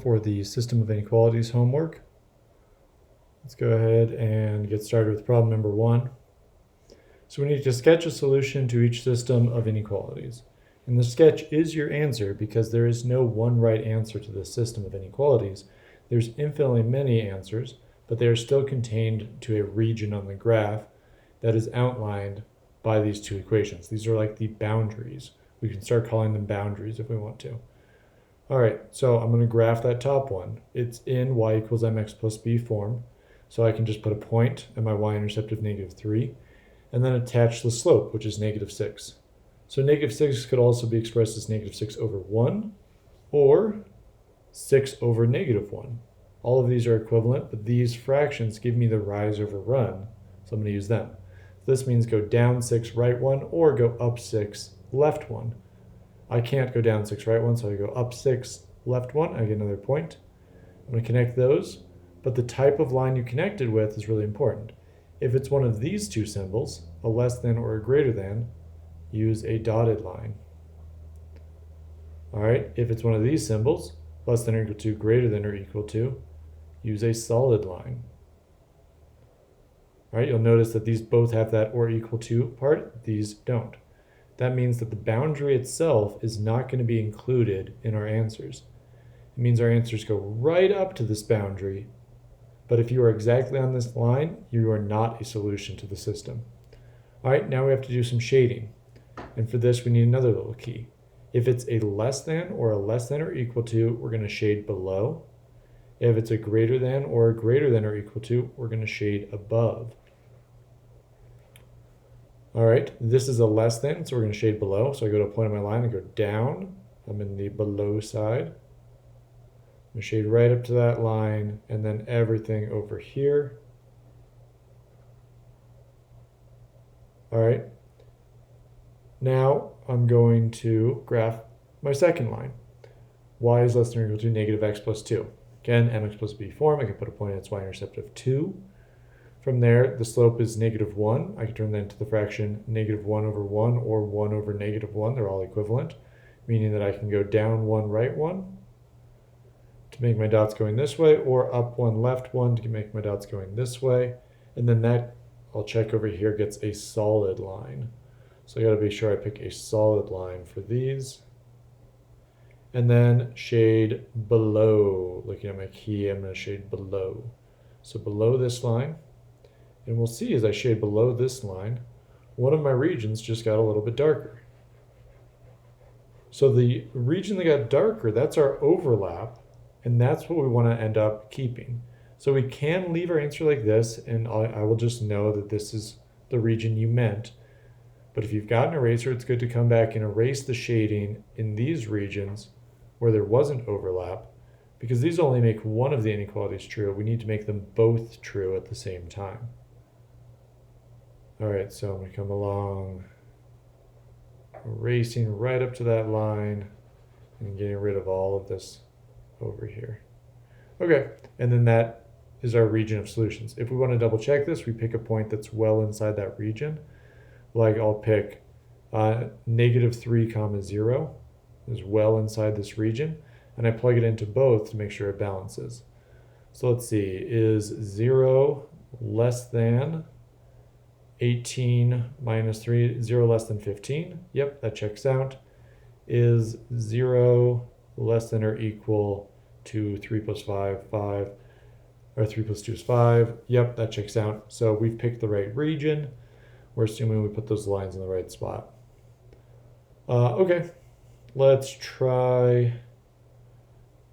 for the system of inequalities homework. Let's go ahead and get started with problem number 1. So we need to sketch a solution to each system of inequalities. And the sketch is your answer because there is no one right answer to this system of inequalities. There's infinitely many answers, but they are still contained to a region on the graph that is outlined by these two equations. These are like the boundaries. We can start calling them boundaries if we want to. All right, so I'm going to graph that top one. It's in y equals mx plus b form. So I can just put a point at my y-intercept of -3, and then attach the slope, which is -6. So -6 could also be expressed as -6 over 1, or 6 over -1. All of these are equivalent, but these fractions give me the rise over run, so I'm going to use them. This means go down 6, right 1, or go up 6, left 1. I can't go down 6, right 1, so I go up 6, left 1. I get another point. I'm going to connect those, but the type of line you connected with is really important. If it's one of these two symbols, a less than or a greater than, use a dotted line. All right, if it's one of these symbols, less than or equal to, greater than or equal to, use a solid line. All right, you'll notice that these both have that or equal to part, these don't. That means that the boundary itself is not going to be included in our answers. It means our answers go right up to this boundary, but if you are exactly on this line, you are not a solution to the system. All right, now we have to do some shading. And for this, we need another little key. If it's a less than or equal to, we're going to shade below. If it's a greater than or equal to, we're going to shade above. All right, this is a less than, so we're going to shade below. So I go to a point on my line and go down. I'm in the below side. I'm going to shade right up to that line, and then everything over here. All right. Now I'm going to graph my second line. Y is less than or equal to -x plus 2. Again, mx plus b form. I can put a point at its y-intercept of 2. From there, the slope is -1. I can turn that into the fraction -1 over 1 or 1 over -1. They're all equivalent, meaning that I can go down 1, right 1 to make my dots going this way, or up 1, left 1 to make my dots going this way. And then that, I'll check over here, gets a solid line. So I got to be sure I pick a solid line for these. And then shade below. Looking at my key, I'm going to shade below. So below this line. And we'll see as I shade below this line, one of my regions just got a little bit darker. So the region that got darker, that's our overlap, and that's what we want to end up keeping. So we can leave our answer like this, and I will just know that this is the region you meant. But if you've got an eraser, it's good to come back and erase the shading in these regions where there wasn't overlap, because these only make one of the inequalities true. We need to make them both true at the same time. All right, so I'm going to come along, erasing right up to that line and getting rid of all of this over here. Okay, and then that is our region of solutions. If we want to double check this, we pick a point that's well inside that region. Like I'll pick -3, 0 is well inside this region, and I plug it into both to make sure it balances. So let's see, is 0 less than 18 minus 3, 0 less than 15? Yep, that checks out. Is 0 less than or equal to 3 plus 5, 5, or 3 plus 2 is 5? Yep, that checks out. So we've picked the right region. We're assuming we put those lines in the right spot. Okay, let's try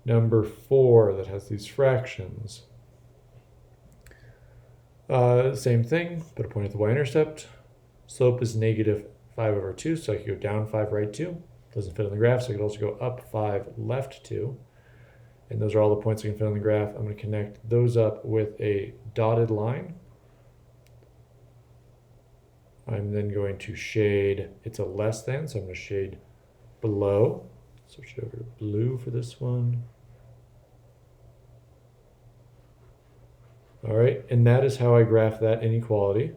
number 4 that has these fractions. Same thing, put a point at the y-intercept. Slope is -5 over 2, so I could go down 5, right 2. Doesn't fit on the graph, so I could also go up 5, left 2. And those are all the points I can fit on the graph. I'm going to connect those up with a dotted line. I'm then going to shade, it's a less than, so I'm going to shade below. Switch it over to blue for this one. All right, and that is how I graph that inequality,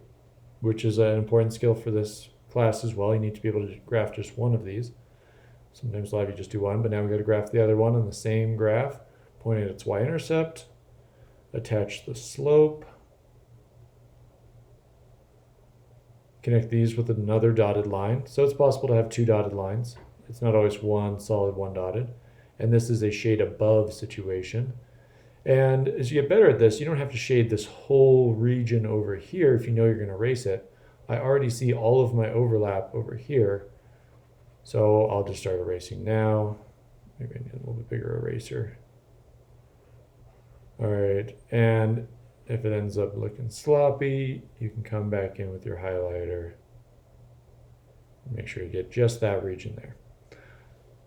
which is an important skill for this class as well. You need to be able to graph just one of these. Sometimes a lot of you just do one, but now we got to graph the other one on the same graph. point at its y-intercept, attach the slope, connect these with another dotted line. So it's possible to have two dotted lines. It's not always one solid, one dotted. And this is a shade above situation. And as you get better at this, you don't have to shade this whole region over here if you know you're going to erase it. I already see all of my overlap over here. So I'll just start erasing now. Maybe I need a little bit bigger eraser. All right, and if it ends up looking sloppy, you can come back in with your highlighter. Make sure you get just that region there.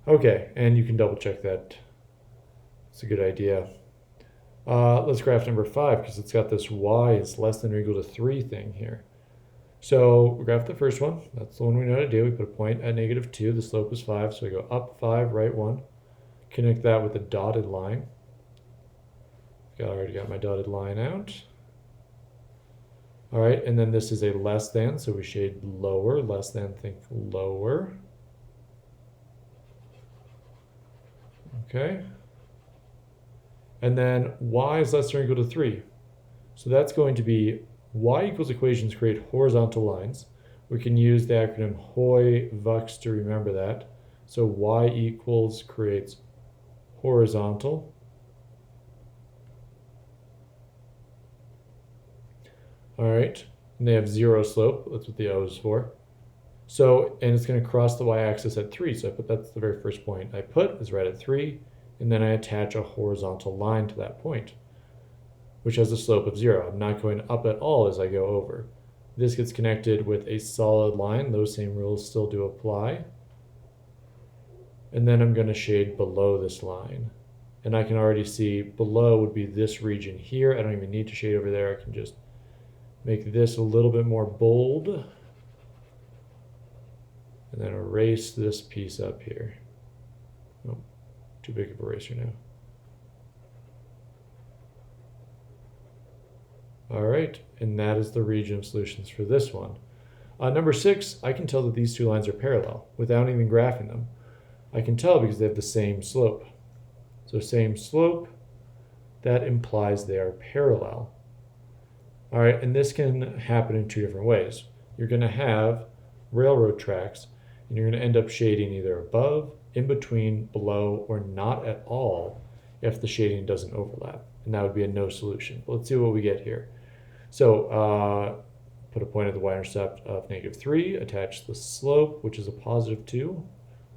Okay, and you can double check that. It's a good idea. Let's graph number 5 because it's got this y is less than or equal to 3 thing here. So we graph the first one. That's the one we know how to do. We put a point at -2. The slope is 5, so we go up 5, right 1. Connect that with a dotted line. I already got my dotted line out. All right, and then this is a less than, so we shade lower. Less than, think lower. Okay. And then y is less than or equal to 3. So that's going to be y equals equations create horizontal lines. We can use the acronym HOI-VUX to remember that. So y equals creates horizontal. All right, and they have 0 slope. That's what the O is for. So, and it's going to cross the y-axis at 3. So that's the very first point I put is right at 3. And then I attach a horizontal line to that point, which has a slope of 0. I'm not going up at all as I go over. This gets connected with a solid line. Those same rules still do apply. And then I'm going to shade below this line. And I can already see below would be this region here. I don't even need to shade over there. I can just make this a little bit more bold. And then erase this piece up here. Oh, too big of an eraser now. All right, and that is the region of solutions for this one. Number 6, I can tell that these two lines are parallel without even graphing them. I can tell because they have the same slope. So same slope, that implies they are parallel. All right, and this can happen in 2 different ways. You're going to have railroad tracks, and you're going to end up shading either above, in between, below, or not at all if the shading doesn't overlap. And that would be a no solution. But let's see what we get here. So put a point at the y-intercept of -3, attach the slope, which is a +2.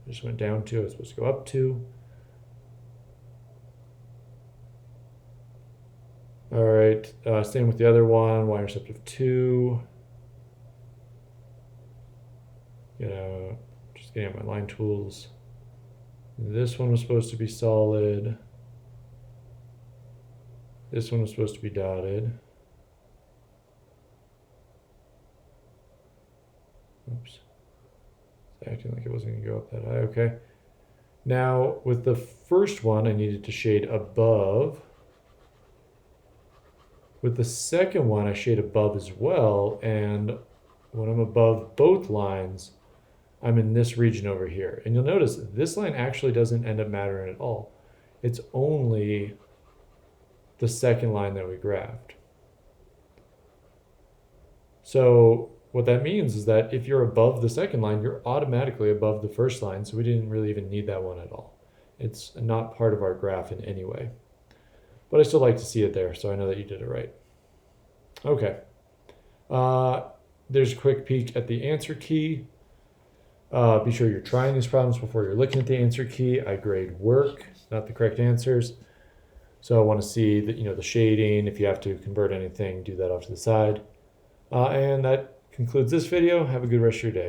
I just went down 2, I was supposed to go up 2. All right, same with the other one, y-intercept of 2. Just getting out my line tools. This one was supposed to be solid. This one was supposed to be dotted. Oops. It's acting like it wasn't going to go up that high. Okay. Now, with the first one, I needed to shade above. With the second one, I shade above as well. And when I'm above both lines, I'm in this region over here. And you'll notice this line actually doesn't end up mattering at all. It's only the second line that we graphed. So what that means is that if you're above the second line, you're automatically above the first line. So we didn't really even need that one at all. It's not part of our graph in any way. But I still like to see it there, so I know that you did it right. Okay. There's a quick peek at the answer key. Be sure you're trying these problems before you're looking at the answer key. I grade work, not the correct answers. So I want to see the shading. If you have to convert anything, do that off to the side. And that concludes this video. Have a good rest of your day.